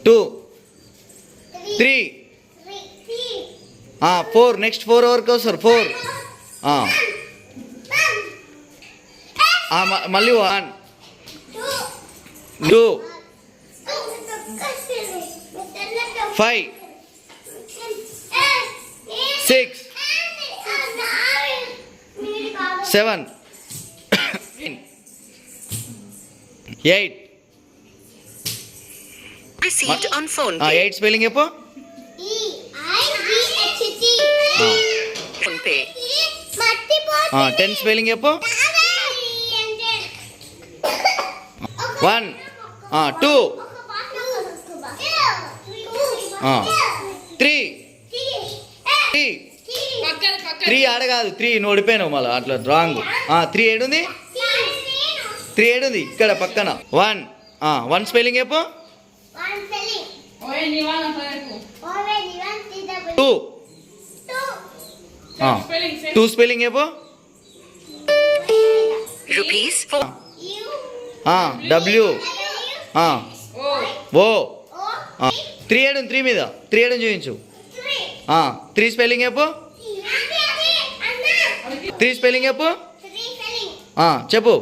2 3 4 next 4 ఎవరికి వస్తారు 4 మళ్ళీ 1 2 5 6 7 8 Received on phone 8 స్పెల్లింగ్ చెప్పు phone pay 10 స్పెల్లింగ్ చెప్పు 1 2 3 3 ఆడ కాదు 3 నువ్వు ఓడిపోయినావు మళ్ళీ అట్లా రాంగ్ 3 ఏడుంది 3 ఏడుంది ఇక్కడ పక్కన 1 స్పెల్లింగ్ చెప్పు 2 2 స్పెల్లింగ్ చెప్పు rupees W O 3 ఏడుంది 3 మీద 3 ఏడుంది చూపించు 3 స్పెల్లింగ్ చెప్పు 3 స్పెల్లింగ్ చెప్పు చెప్పు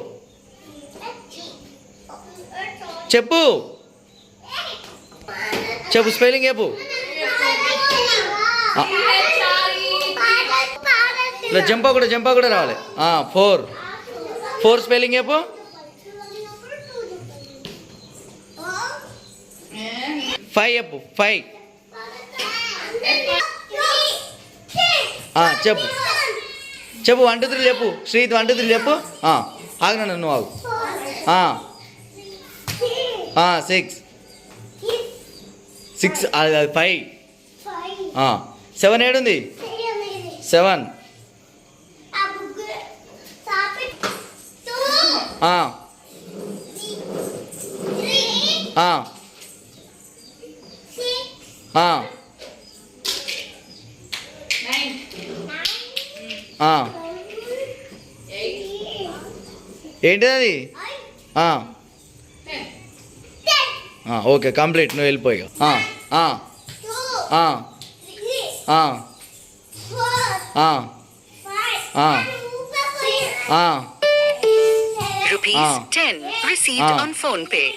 చెప్పు చెప్పు స్పెల్లింగ్ చెప్పు ఇలా జంపా కూడా రావాలి 4 స్పెల్లింగ్ చెప్పు 5 చెప్పు 5 చెప్పు 1 2 3 చెప్పు శ్రీత్ 1 2 3 చెప్పు ఆగనా నువ్వు ఆగు 6 అది 5 7 ఏడుంది 7 ఏంటిది అది ఓకే కంప్లీట్ నువ్వు వెళ్ళిపోయి rupees 10 received on phone pay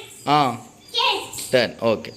10 okay